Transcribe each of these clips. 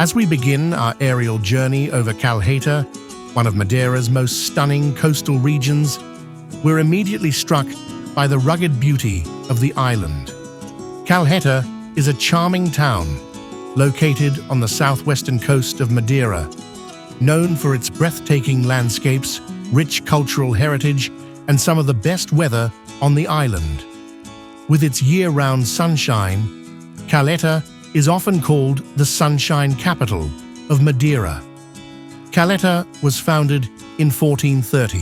As we begin our aerial journey over Calheta, one of Madeira's most stunning coastal regions, we're immediately struck by the rugged beauty of the island. Calheta is a charming town located on the southwestern coast of Madeira, known for its breathtaking landscapes, rich cultural heritage, and some of the best weather on the island. With its year-round sunshine, Calheta is often called the Sunshine Capital of Madeira. Calheta was founded in 1430,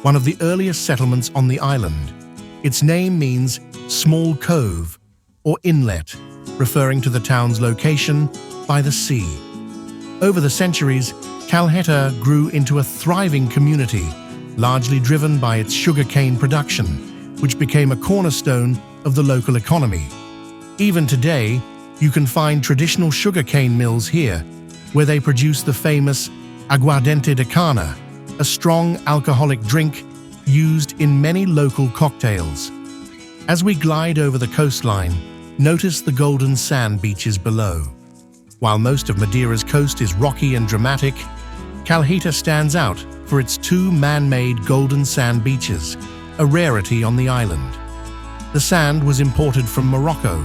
one of the earliest settlements on the island. Its name means small cove or inlet, referring to the town's location by the sea. Over the centuries, Calheta grew into a thriving community, largely driven by its sugarcane production, which became a cornerstone of the local economy. Even today, you can find traditional sugarcane mills here, where they produce the famous aguardente de cana, a strong alcoholic drink used in many local cocktails. As we glide over the coastline, notice the golden sand beaches below. While most of Madeira's coast is rocky and dramatic, Calheta stands out for its two man-made golden sand beaches, a rarity on the island. The sand was imported from Morocco,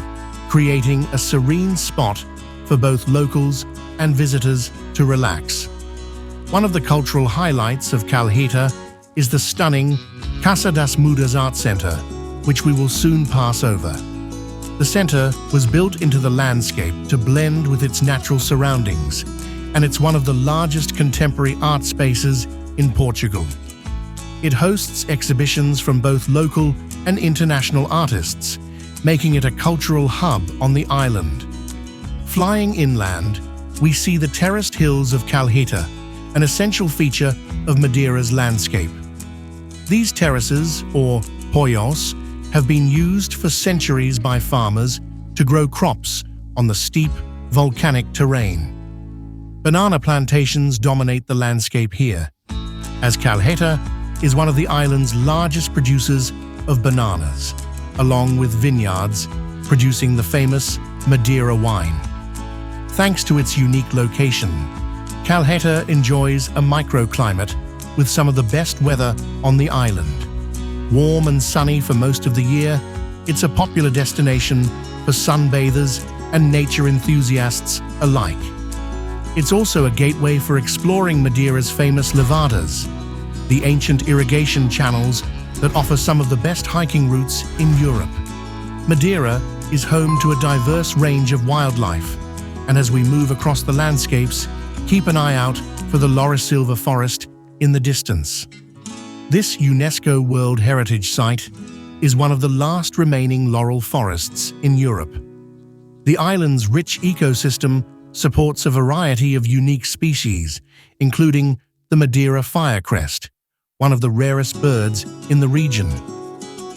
creating a serene spot for both locals and visitors to relax. One of the cultural highlights of Calheta is the stunning Casa das Mudas Art Center, which we will soon pass over. The center was built into the landscape to blend with its natural surroundings, and it's one of the largest contemporary art spaces in Portugal. It hosts exhibitions from both local and international artists, making it a cultural hub on the island. Flying inland, we see the terraced hills of Calheta, an essential feature of Madeira's landscape. These terraces, or poios, have been used for centuries by farmers to grow crops on the steep, volcanic terrain. Banana plantations dominate the landscape here, as Calheta is one of the island's largest producers of bananas, along with vineyards producing the famous Madeira wine. Thanks to its unique location, Calheta enjoys a microclimate with some of the best weather on the island. Warm and sunny for most of the year, it's a popular destination for sunbathers and nature enthusiasts alike. It's also a gateway for exploring Madeira's famous levadas, the ancient irrigation channels that offer some of the best hiking routes in Europe. Madeira is home to a diverse range of wildlife, and as we move across the landscapes, keep an eye out for the Laurisilva forest in the distance. This UNESCO World Heritage Site is one of the last remaining laurel forests in Europe. The island's rich ecosystem supports a variety of unique species, including the Madeira firecrest, one of the rarest birds in the region.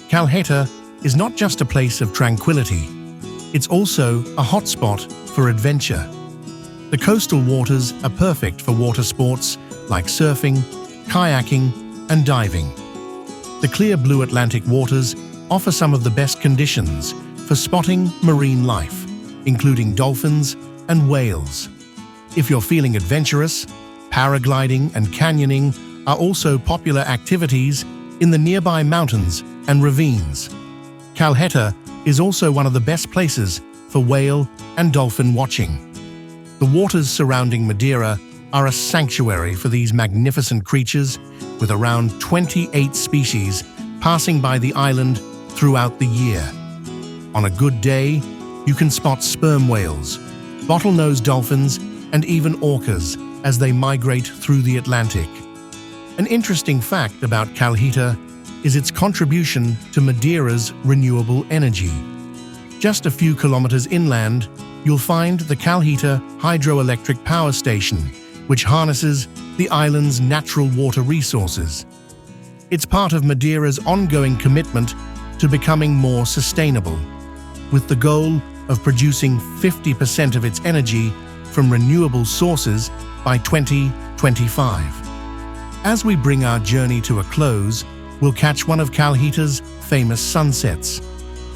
Calheta is not just a place of tranquility, it's also a hotspot for adventure. The coastal waters are perfect for water sports like surfing, kayaking, and diving. The clear blue Atlantic waters offer some of the best conditions for spotting marine life, including dolphins and whales. If you're feeling adventurous, paragliding and canyoning are also popular activities in the nearby mountains and ravines. Calheta is also one of the best places for whale and dolphin watching. The waters surrounding Madeira are a sanctuary for these magnificent creatures, with around 28 species passing by the island throughout the year. On a good day, you can spot sperm whales, bottlenose dolphins, and even orcas as they migrate through the Atlantic. An interesting fact about Calheta is its contribution to Madeira's renewable energy. Just a few kilometers inland, you'll find the Calheta hydroelectric power station, which harnesses the island's natural water resources. It's part of Madeira's ongoing commitment to becoming more sustainable, with the goal of producing 50% of its energy from renewable sources by 2025. As we bring our journey to a close, we'll catch one of Calheta's famous sunsets.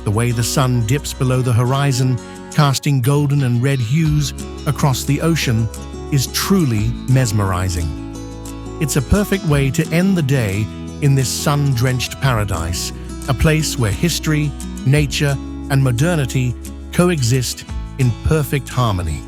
The way the sun dips below the horizon casting golden and red hues across the ocean, is truly mesmerizing. It's a perfect way to end the day in this sun-drenched paradise, a place where history, nature, and modernity coexist in perfect harmony.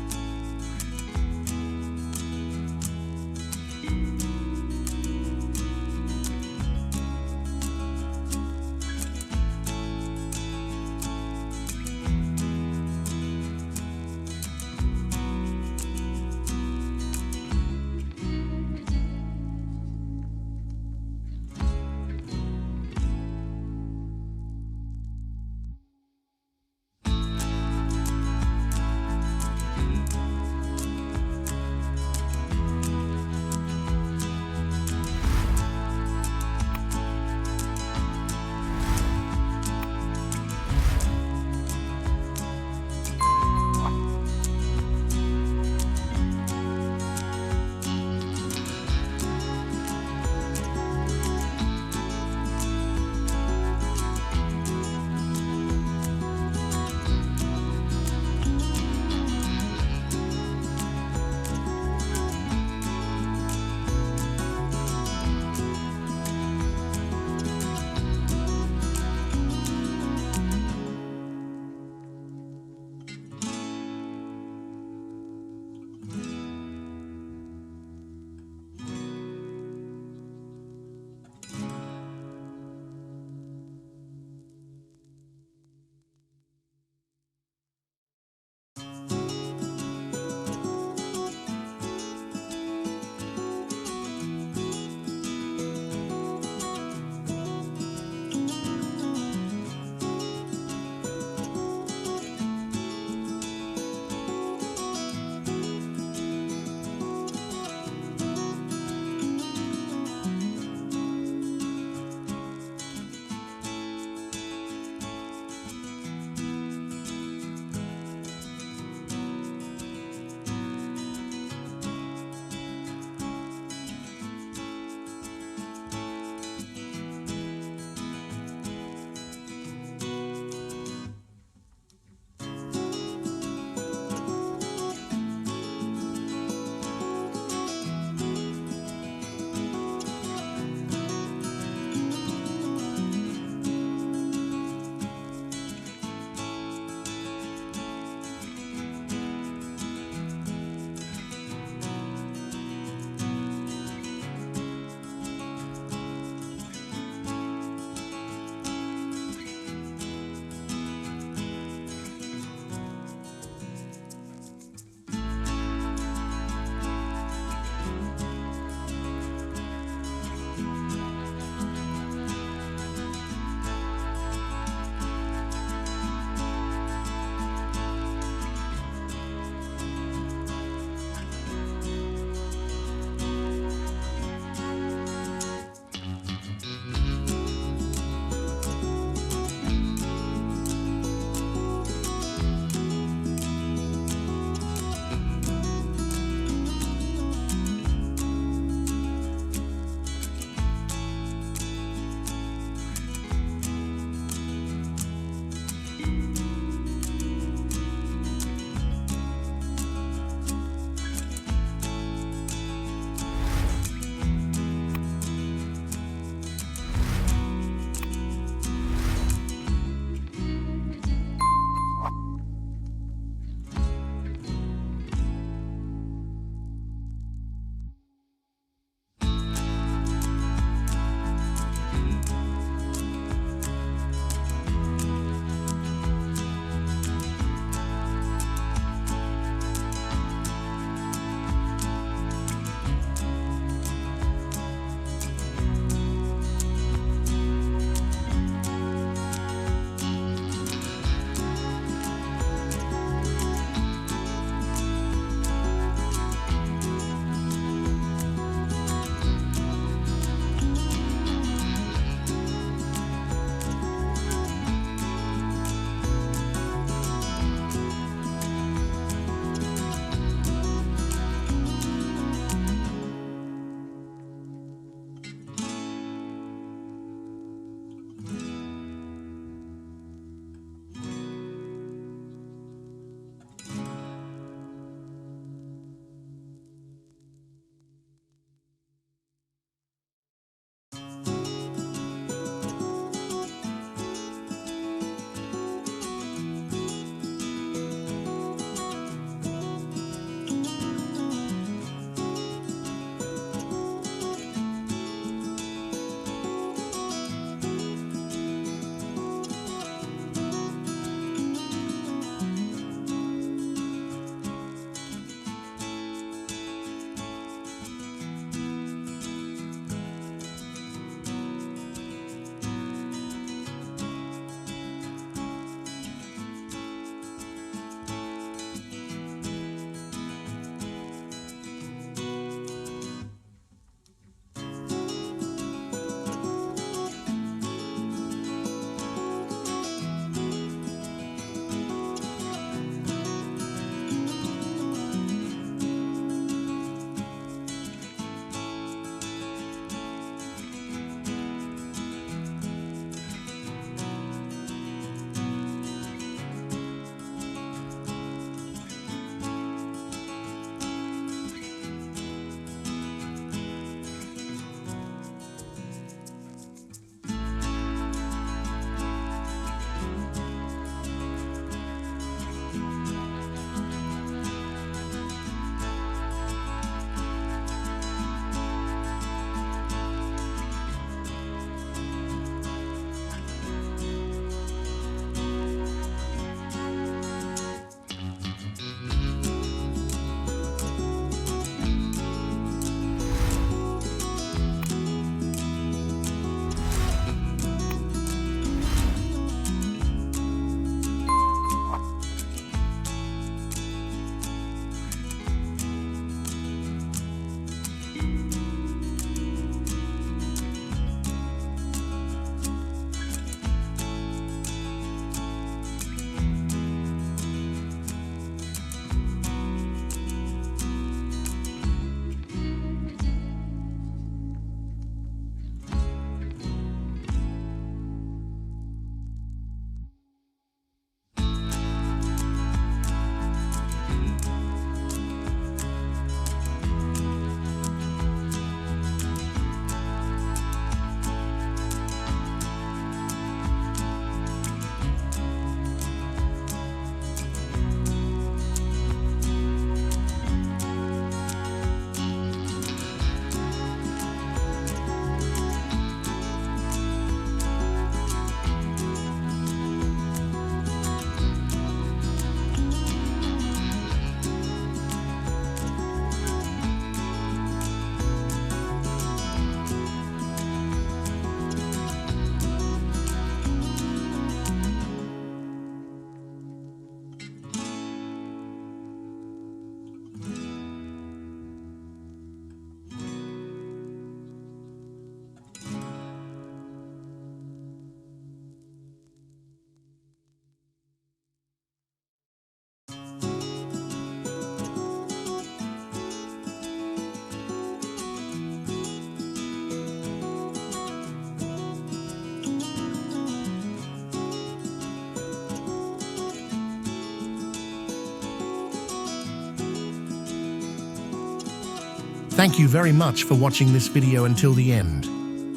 Thank you very much for watching this video until the end.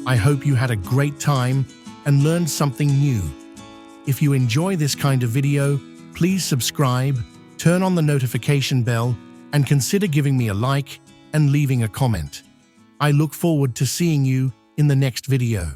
I hope you had a great time and learned something new. If you enjoy this kind of video, please subscribe, turn on the notification bell, and consider giving me a like and leaving a comment. I look forward to seeing you in the next video.